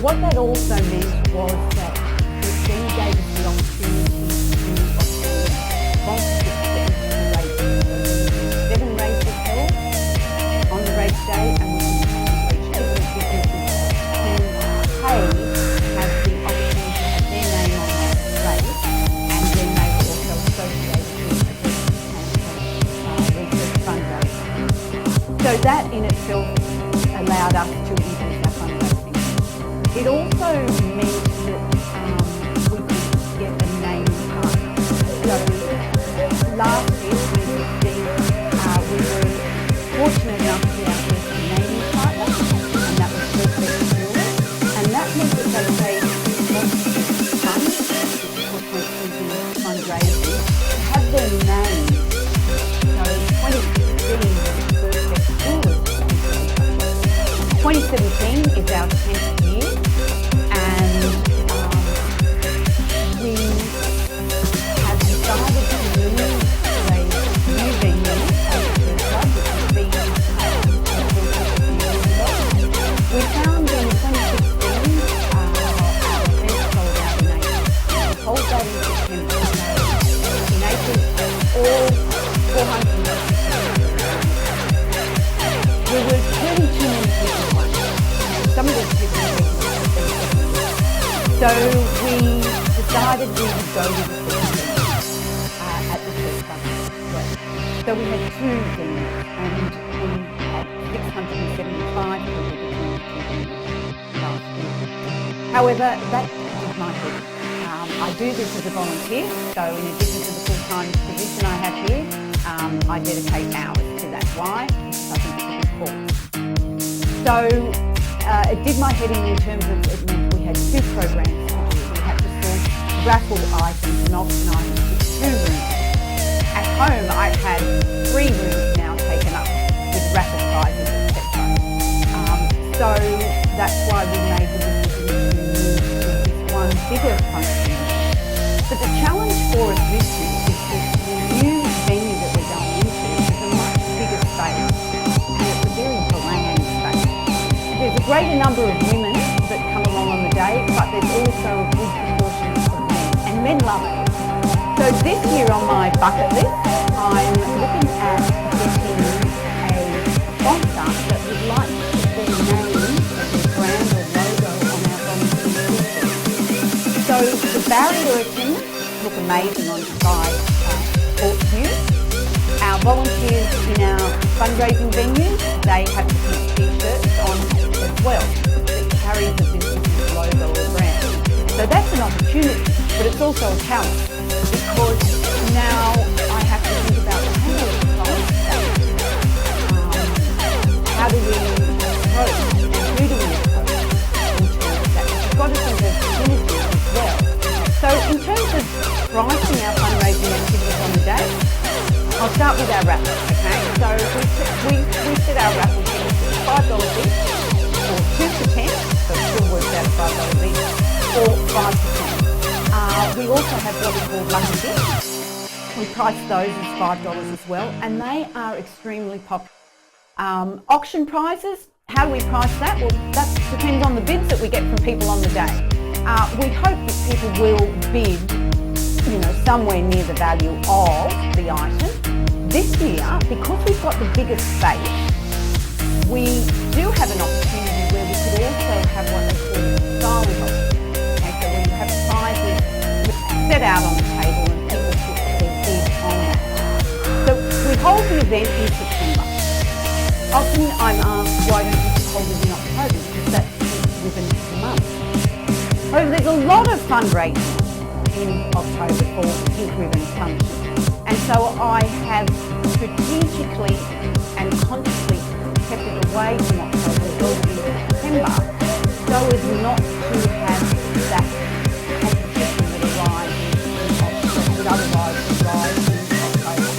what that also meant was that it then gave us the opportunity to obtain sponsorship for each of the races. So 7 races held on the race day, and we can each different businesses who pay have the opportunity to have their name on that race, and then they were also associated with the research fundraising. So that in itself allowed us to increase our fundraising. It also meant that we could get a name partner. So last year, 2016, we were fortunate enough to be our first naming partner, and that was Perfect Jewelry. And that meant that they paid sponsorship funds, which of course went into fundraising, to have their name. So 2016 was Perfect Jewelry. 2017 is our 10th year, and we have decided to move to a new venue at the club, which has been we found in 2016 our event sold out in April. We hold that in September. In April, all 400. We were turning too many people at once. Some of these people were so we decided we would go with the at the church club. So we had 2 venues, and we had 675 people between the 2 venues last year. However, that is my head. I do this as a volunteer, so in addition to the full-time position I have here, I dedicate hours to that. Why? I think it's a good cause. So it did my head in terms of it meant we had 2 programs to do. We had to source raffle items and auction items with 2 rooms. At home I had 3 rooms now taken up with raffle prizes, etc. So that's why we made the decision to move to this one bigger function. But the challenge for us this year is that the new venue that we're going into is a much bigger space, and it's a very bland space. There's a greater number of women that come along on the day, but there's also a good proportion of men, and men love it. So this year on my bucket list, I'm looking at getting a sponsor that would like to put their name as a brand or logo on our volunteer t-shirts. So the barrier attendants look amazing on Sky Sports News. Our volunteers in our fundraising venues, they have the pink t-shirts on as well that carries the business's logo or brand. So that's an opportunity, but it's also a challenge, because now I have to think about how do we price that? How do we approach and who do we approach in terms of that? We've got to think of synergy as well. So in terms of pricing our fundraising activities on the day, I'll start with our raffle, okay? So we set our raffle fees at $5 each, or 2 for 10, so it still works out at $5 each, or 5 for 10. We also have what we call lucky bits. We price those as $5 as well, and they are extremely popular. Auction prizes, how do we price that? Well, that depends on the bids that we get from people on the day. We hope that people will bid, somewhere near the value of the item. This year, because we've got the biggest space, we do have an opportunity where we could also have what they call a style hold. Okay, so we have prizes set out on the table and people put their bid on that. So we hold the event in September. Often I'm asked, why don't you hold it in October? Because that's within the month. However, there's a lot of fundraising in October for Pink Ribbon Function. And so I have strategically and consciously kept it away from October, held it in September, so as not to have that competition that arises in October, that otherwise arises in October.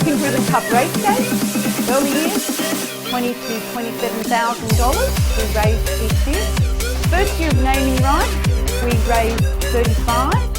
Pink Ribbon Cup race day, early years, $20,000 to $27,000 we raised each year. First year of naming rights, we raised $35,000.